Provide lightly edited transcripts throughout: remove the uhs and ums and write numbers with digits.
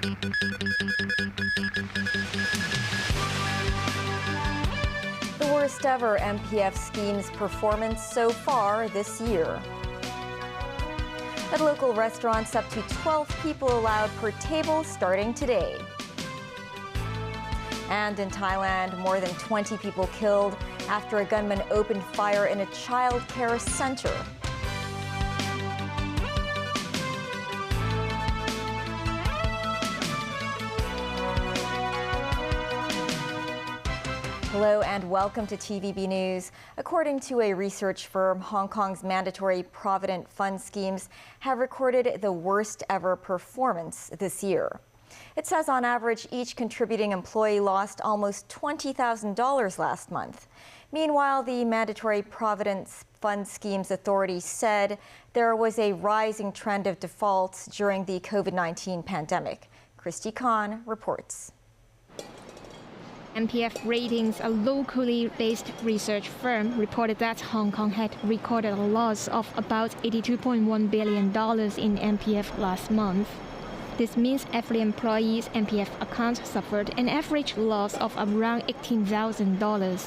The worst ever MPF scheme's performance so far this year. At local restaurants, up to 12 people allowed per table starting today. And in Thailand, more than 20 people killed after a gunman opened fire in a child care center. Hello and welcome to TVB News. According to a research firm, Hong Kong's mandatory provident fund schemes have recorded the worst ever performance this year. It says on average, each contributing employee lost almost $20,000 last month. Meanwhile, the mandatory provident fund schemes authority said there was a rising trend of defaults during the COVID-19 pandemic. Christy Khan reports. MPF Ratings, a locally based research firm, reported that Hong Kong had recorded a loss of about $82.1 billion in MPF last month. This means every employee's MPF account suffered an average loss of around $18,000.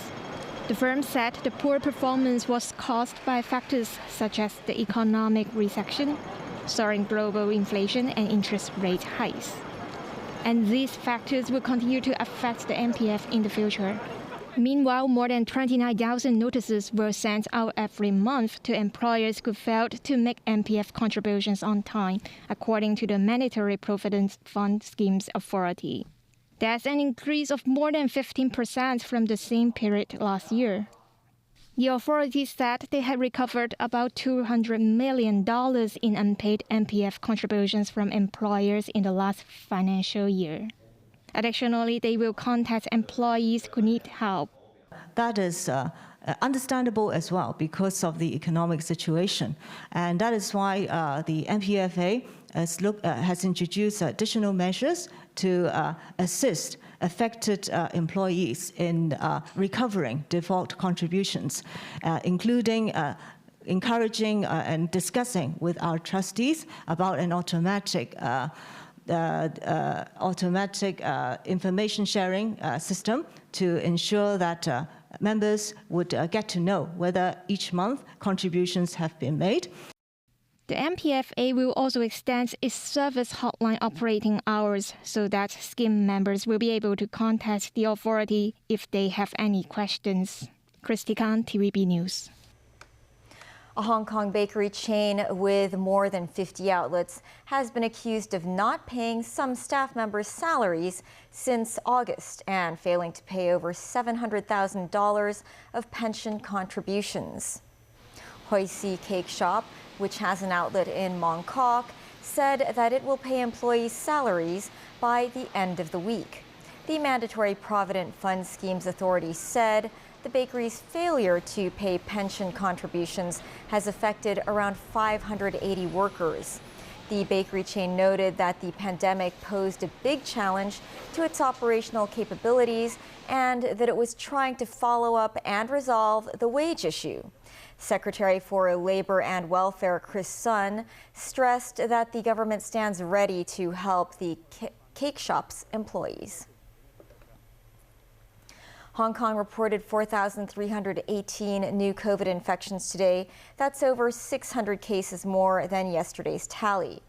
The firm said the poor performance was caused by factors such as the economic recession, soaring global inflation, and interest rate hikes. And these factors will continue to affect the MPF in the future. Meanwhile, more than 29,000 notices were sent out every month to employers who failed to make MPF contributions on time, according to the Mandatory Provident Fund Schemes Authority. That's an increase of more than 15% from the same period last year. The authority said they had recovered about $200 million in unpaid MPF contributions from employers in the last financial year. Additionally, they will contact employees who need help. That is understandable as well because of the economic situation. And that is why the MPFA has introduced additional measures to assist affected employees in recovering default contributions, including encouraging and discussing with our trustees about an automatic information sharing system to ensure that members would get to know whether each month contributions have been made. The MPFA will also extend its service hotline operating hours so that scheme members will be able to contact the authority if they have any questions. Christy Khan, TVB News. A Hong Kong bakery chain with more than 50 outlets has been accused of not paying some staff members' salaries since August and failing to pay over $700,000 of pension contributions. Hoi Si Cake Shop, which has an outlet in Mong Kok, said that it will pay employees' salaries by the end of the week. The Mandatory Provident Fund Schemes Authority said the bakery's failure to pay pension contributions has affected around 580 workers. The bakery chain noted that the pandemic posed a big challenge to its operational capabilities and that it was trying to follow up and resolve the wage issue. Secretary for Labor and Welfare Chris Sun stressed that the government stands ready to help the cake shop's employees. Hong Kong reported 4,318 new COVID infections today. That's over 600 cases more than yesterday's tally.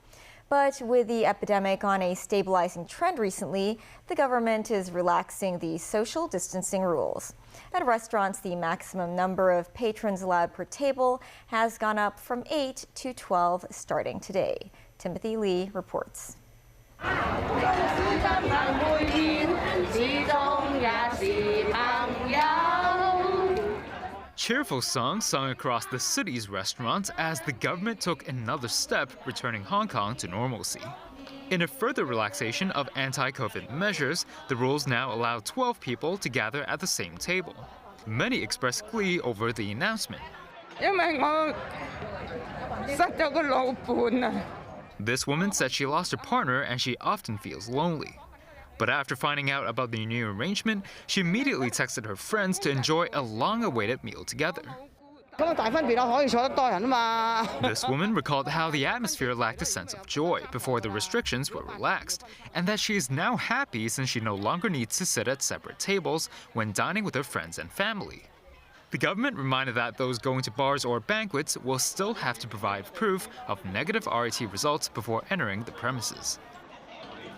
But with the epidemic on a stabilizing trend recently, the government is relaxing the social distancing rules. At restaurants, the maximum number of patrons allowed per table has gone up from 8 to 12 starting today. Timothy Lee reports. Cheerful songs sung across the city's restaurants as the government took another step, returning Hong Kong to normalcy. In a further relaxation of anti-COVID measures, the rules now allow 12 people to gather at the same table. Many expressed glee over the announcement. This woman said she lost her partner and she often feels lonely. But after finding out about the new arrangement, she immediately texted her friends to enjoy a long-awaited meal together. This woman recalled how the atmosphere lacked a sense of joy before the restrictions were relaxed, and that she is now happy since she no longer needs to sit at separate tables when dining with her friends and family. The government reminded that those going to bars or banquets will still have to provide proof of negative RT results before entering the premises.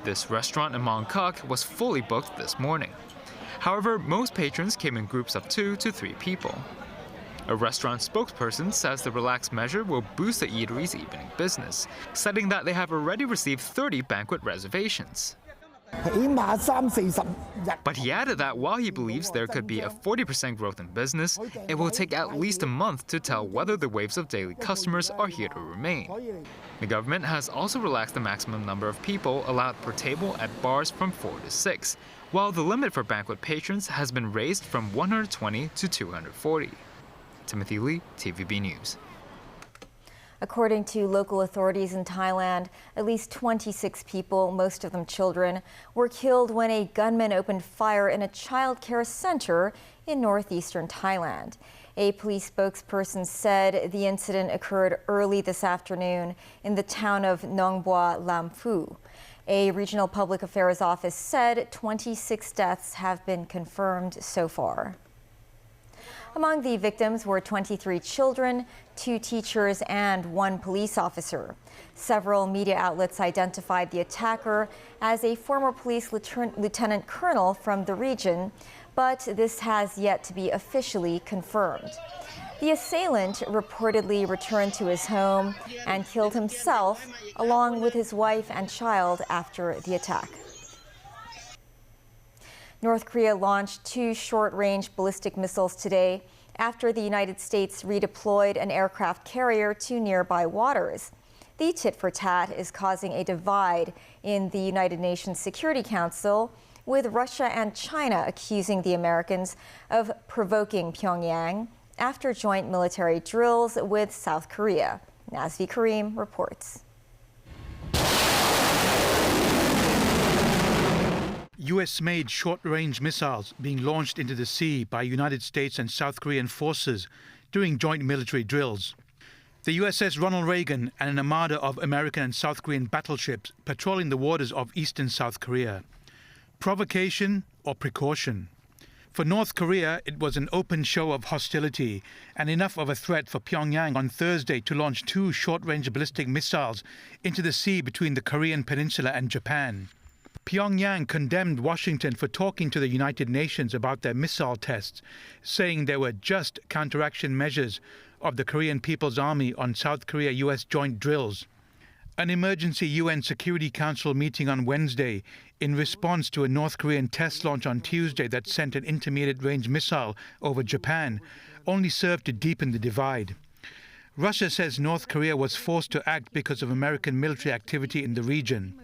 This restaurant in Mongkok was fully booked this morning. However, most patrons came in groups of 2 to 3 people. A restaurant spokesperson says the relaxed measure will boost the eatery's evening business, citing that they have already received 30 banquet reservations. But he added that while he believes there could be a 40% growth in business, it will take at least a month to tell whether the waves of daily customers are here to remain. The government has also relaxed the maximum number of people allowed per table at bars from 4 to 6, while the limit for banquet patrons has been raised from 120 to 240. Timothy Lee, TVB News. According to local authorities in Thailand, at least 26 people, most of them children, were killed when a gunman opened fire in a child care center in northeastern Thailand. A police spokesperson said the incident occurred early this afternoon in the town of Nong Bua Lam Phu. A regional public affairs office said 26 deaths have been confirmed so far. Among the victims were 23 children, 2 teachers, and 1 police officer. Several media outlets identified the attacker as a former police lieutenant colonel from the region, but this has yet to be officially confirmed. The assailant reportedly returned to his home and killed himself along with his wife and child after the attack. North Korea launched 2 short-range ballistic missiles today after the United States redeployed an aircraft carrier to nearby waters. The tit-for-tat is causing a divide in the United Nations Security Council, with Russia and China accusing the Americans of provoking Pyongyang after joint military drills with South Korea. Nazvi Karim reports. US-made short-range missiles being launched into the sea by United States and South Korean forces during joint military drills. The USS Ronald Reagan and an armada of American and South Korean battleships patrolling the waters of eastern South Korea. Provocation or precaution? For North Korea, it was an open show of hostility and enough of a threat for Pyongyang on Thursday to launch 2 short-range ballistic missiles into the sea between the Korean peninsula and Japan. Pyongyang condemned Washington for talking to the United Nations about their missile tests, saying they were just counteraction measures of the Korean People's Army on South Korea-US joint drills. An emergency UN Security Council meeting on Wednesday in response to a North Korean test launch on Tuesday that sent an intermediate-range missile over Japan only served to deepen the divide. Russia says North Korea was forced to act because of American military activity in the region.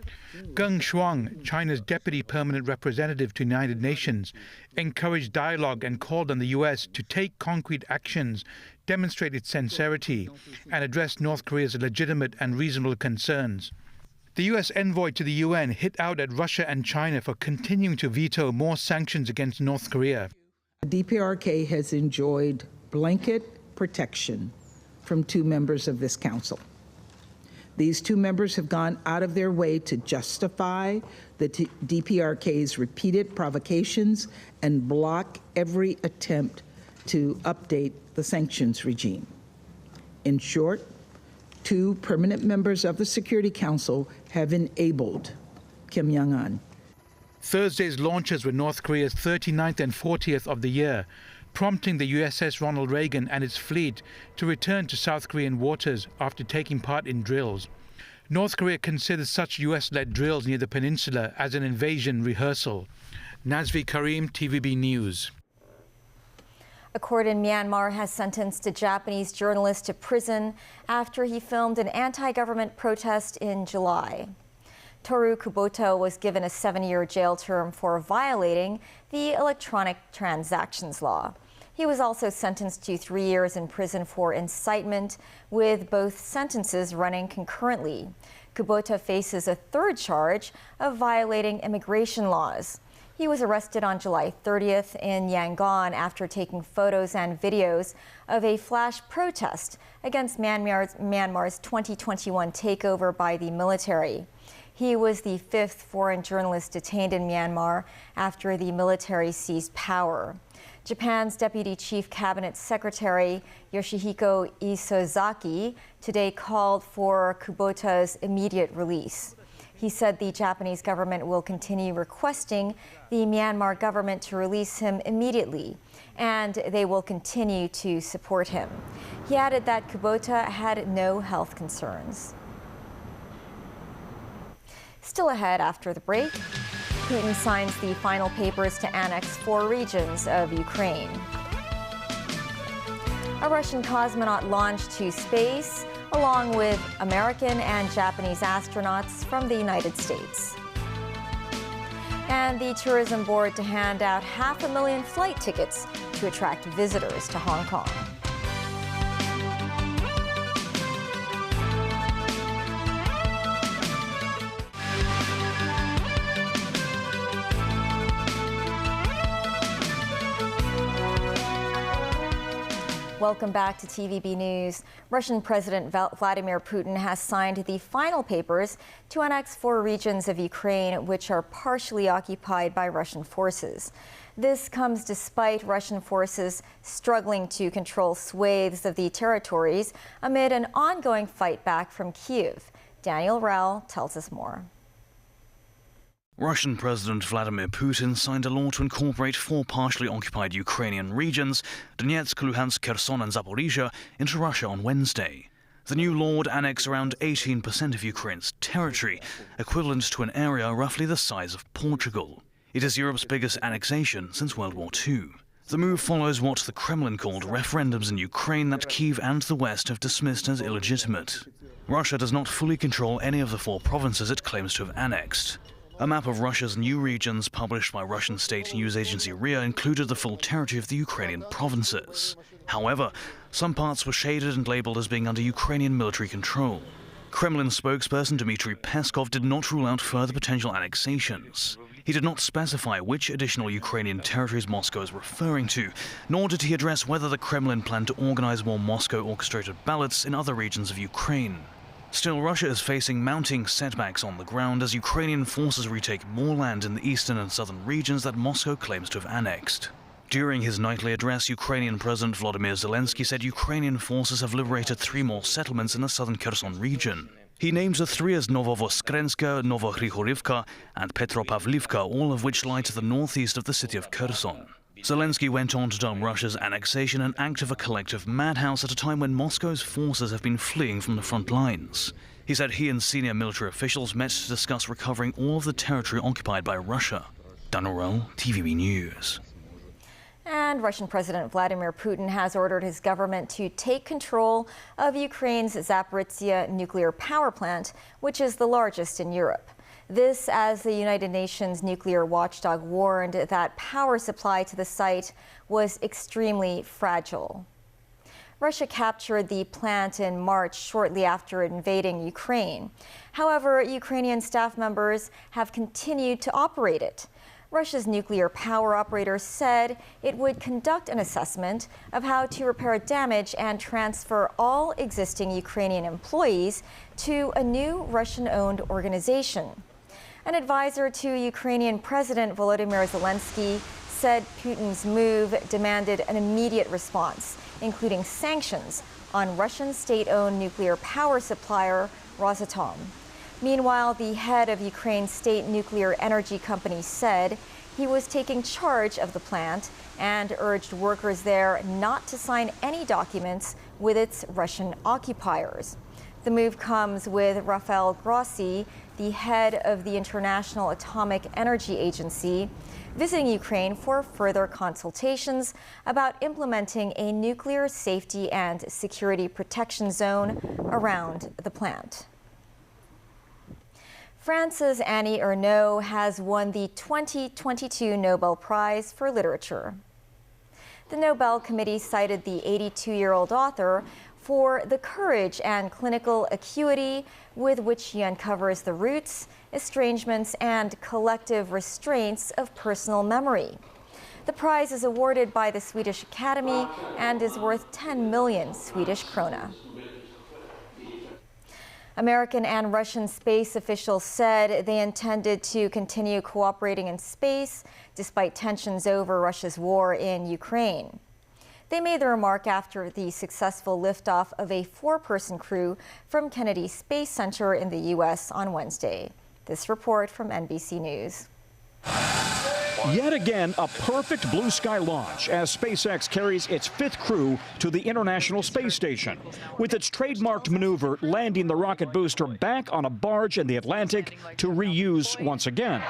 Geng Shuang, China's deputy permanent representative to the United Nations, encouraged dialogue and called on the U.S. to take concrete actions, demonstrate its sincerity, and address North Korea's legitimate and reasonable concerns. The U.S. envoy to the UN hit out at Russia and China for continuing to veto more sanctions against North Korea. DPRK has enjoyed blanket protection from 2 members of this council. These 2 members have gone out of their way to justify the DPRK's repeated provocations and block every attempt to update the sanctions regime. In short, 2 permanent members of the Security Council have enabled Kim Jong-un. Thursday's launches were North Korea's 39th and 40th of the year, prompting the USS Ronald Reagan and its fleet to return to South Korean waters after taking part in drills. North Korea considers such US-led drills near the peninsula as an invasion rehearsal. Nazvi Karim, TVB News. A court in Myanmar has sentenced a Japanese journalist to prison after he filmed an anti-government protest in July. Toru Kubota was given a 7-year jail term for violating the electronic transactions law. He was also sentenced to 3 years in prison for incitement, with both sentences running concurrently. Kubota faces a 3rd charge of violating immigration laws. He was arrested on July 30th in Yangon after taking photos and videos of a flash protest against Myanmar's 2021 takeover by the military. He was the fifth foreign journalist detained in Myanmar after the military seized power. Japan's Deputy Chief Cabinet Secretary Yoshihiko Isozaki today called for Kubota's immediate release. He said the Japanese government will continue requesting the Myanmar government to release him immediately, and they will continue to support him. He added that Kubota had no health concerns. Still ahead after the break, Putin signs the final papers to annex 4 regions of Ukraine. A Russian cosmonaut launched to space, along with American and Japanese astronauts from the United States. And the Tourism Board to hand out 500,000 flight tickets to attract visitors to Hong Kong. Welcome back to TVB News. Russian President Vladimir Putin has signed the final papers to annex 4 regions of Ukraine, which are partially occupied by Russian forces. This comes despite Russian forces struggling to control swathes of the territories amid an ongoing fight back from Kyiv. Daniel Rao tells us more. Russian President Vladimir Putin signed a law to incorporate 4 partially occupied Ukrainian regions, Donetsk, Luhansk, Kherson and Zaporizhia, into Russia on Wednesday. The new law would annex around 18% of Ukraine's territory, equivalent to an area roughly the size of Portugal. It is Europe's biggest annexation since World War II. The move follows what the Kremlin called referendums in Ukraine that Kyiv and the West have dismissed as illegitimate. Russia does not fully control any of the 4 provinces it claims to have annexed. A map of Russia's new regions published by Russian state news agency RIA included the full territory of the Ukrainian provinces. However, some parts were shaded and labeled as being under Ukrainian military control. Kremlin spokesperson Dmitry Peskov did not rule out further potential annexations. He did not specify which additional Ukrainian territories Moscow is referring to, nor did he address whether the Kremlin planned to organize more Moscow-orchestrated ballots in other regions of Ukraine. Still, Russia is facing mounting setbacks on the ground as Ukrainian forces retake more land in the eastern and southern regions that Moscow claims to have annexed. During his nightly address, Ukrainian President Volodymyr Zelensky said Ukrainian forces have liberated 3 more settlements in the southern Kherson region. He names the 3 as Novovoskrenska, Novogrigoryivka and Petropavlivka, all of which lie to the northeast of the city of Kherson. Zelensky went on to term Russia's annexation an act of a collective madhouse at a time when Moscow's forces have been fleeing from the front lines. He said he and senior military officials met to discuss recovering all of the territory occupied by Russia. Dan Orell, TVB News. And Russian President Vladimir Putin has ordered his government to take control of Ukraine's Zaporizhia nuclear power plant, which is the largest in Europe. This as the United Nations nuclear watchdog warned that power supply to the site was extremely fragile. Russia captured the plant in March shortly after invading Ukraine. However, Ukrainian staff members have continued to operate it. Russia's nuclear power operator said it would conduct an assessment of how to repair damage and transfer all existing Ukrainian employees to a new Russian-owned organization. An advisor to Ukrainian President Volodymyr Zelensky said Putin's move demanded an immediate response, including sanctions on Russian state-owned nuclear power supplier Rosatom. Meanwhile, the head of Ukraine's state nuclear energy company said he was taking charge of the plant and urged workers there not to sign any documents with its Russian occupiers. The move comes with Rafael Grossi, the head of the International Atomic Energy Agency, visiting Ukraine for further consultations about implementing a nuclear safety and security protection zone around the plant. France's Annie Ernaux has won the 2022 Nobel Prize for Literature. The Nobel Committee cited the 82-year-old author for the courage and clinical acuity with which he uncovers the roots, estrangements, and collective restraints of personal memory. The prize is awarded by the Swedish Academy and is worth 10 million Swedish krona. American and Russian space officials said they intended to continue cooperating in space despite tensions over Russia's war in Ukraine. They made the remark after the successful liftoff of a 4-person crew from Kennedy Space Center in the U.S. on Wednesday. This report from NBC News. Yet again, a perfect blue sky launch as SpaceX carries its 5th crew to the International Space Station, with its trademarked maneuver landing the rocket booster back on a barge in the Atlantic to reuse once again.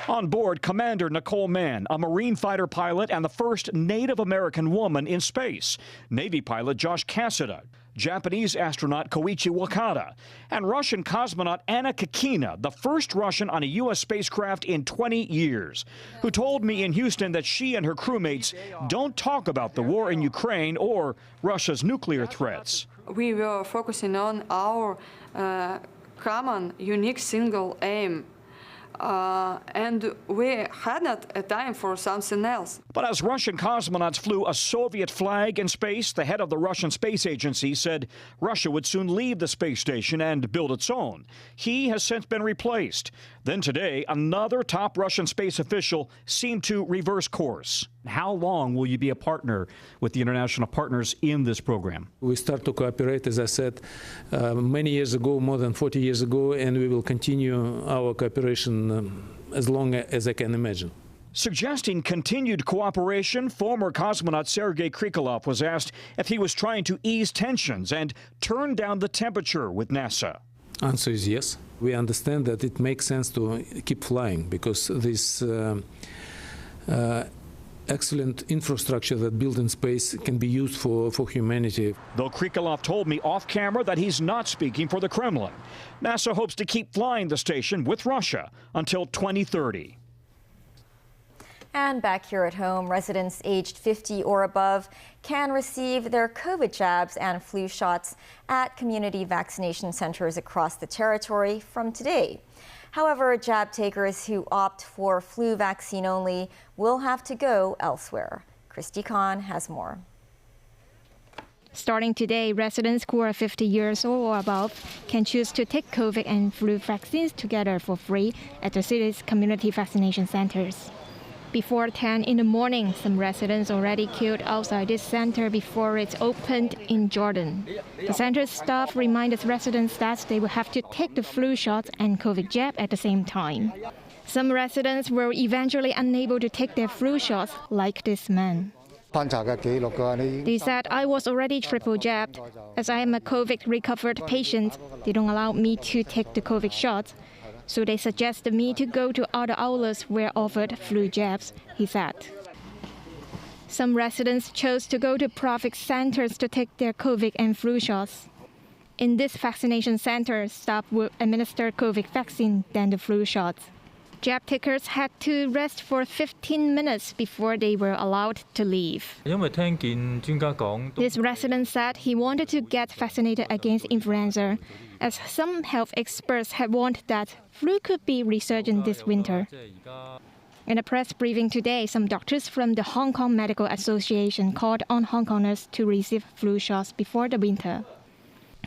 On board, Commander Nicole Mann, a Marine fighter pilot and the first Native American woman in space, Navy pilot Josh Cassada, Japanese astronaut Koichi Wakata, and Russian cosmonaut Anna Kakina, the first Russian on a U.S. spacecraft in 20 years, who told me in Houston that she and her crewmates don't talk about the war in Ukraine or Russia's nuclear threats. We were focusing on our common, unique, single aim. And we had not a time for something else. But as Russian cosmonauts flew a Soviet flag in space, the head of the Russian Space Agency said Russia would soon leave the space station and build its own. He has since been replaced. Then today, another top Russian space official seemed to reverse course. How long will you be a partner with the international partners in this program? We start to cooperate, as I said, many years ago, more than 40 years ago, and we will continue our cooperation as long as I can imagine. Suggesting continued cooperation, former cosmonaut Sergei Krikalev was asked if he was trying to ease tensions and turn down the temperature with NASA. Answer is yes. We understand that it makes sense to keep flying because this excellent infrastructure that built in space can be used for humanity. Though Krikalev told me off camera that he's not speaking for the Kremlin. NASA hopes to keep flying the station with Russia until 2030. And back here at home, residents aged 50 or above can receive their COVID jabs and flu shots at community vaccination centers across the territory from today. However, jab takers who opt for flu vaccine only will have to go elsewhere. Christy Khan has more. Starting today, residents who are 50 years old or above can choose to take COVID and flu vaccines together for free at the city's community vaccination centers. Before 10 in the morning, some residents already queued outside this center before it opened in Jordan. The center's staff reminded residents that they will have to take the flu shot and COVID jab at the same time. Some residents were eventually unable to take their flu shots, like this man. They said, I was already triple jabbed. As I am a COVID-recovered patient, they don't allow me to take the COVID shot. So they suggested me to go to other outlets where offered flu jabs, he said. Some residents chose to go to private centers to take their COVID and flu shots. In this vaccination center, staff would administer COVID vaccine, then the flu shots. Jab takers had to rest for 15 minutes before they were allowed to leave. This resident said he wanted to get vaccinated against influenza, as some health experts had warned that flu could be resurgent this winter. In a press briefing today, some doctors from the Hong Kong Medical Association called on Hong Kongers to receive flu shots before the winter.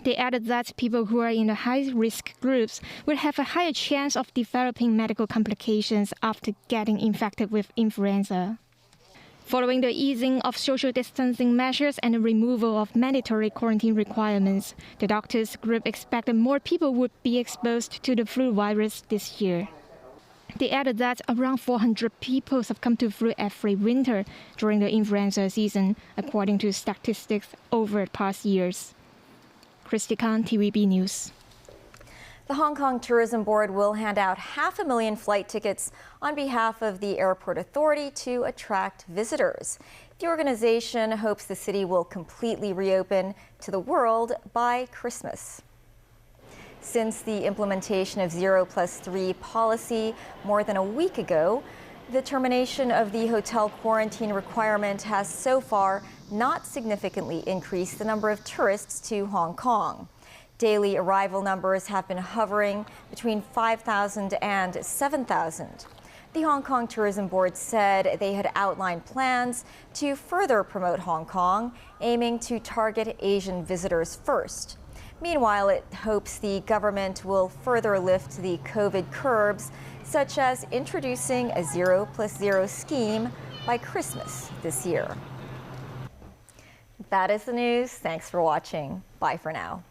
They added that people who are in the high-risk groups would have a higher chance of developing medical complications after getting infected with influenza. Following the easing of social distancing measures and the removal of mandatory quarantine requirements, the doctors' group expected more people would be exposed to the flu virus this year. They added that around 400 people succumb to flu every winter during the influenza season, according to statistics over the past years. Christy Khan, TVB News. The Hong Kong Tourism Board will hand out 500,000 flight tickets on behalf of the Airport Authority to attract visitors. The organization hopes the city will completely reopen to the world by Christmas. Since the implementation of 0+3 policy more than a week ago, the termination of the hotel quarantine requirement has so far not significantly increase the number of tourists to Hong Kong. Daily arrival numbers have been hovering between 5,000 and 7,000. The Hong Kong Tourism Board said they had outlined plans to further promote Hong Kong, aiming to target Asian visitors first. Meanwhile, it hopes the government will further lift the COVID curbs, such as introducing a 0+0 scheme by Christmas this year. That is the news. Thanks for watching. Bye for now.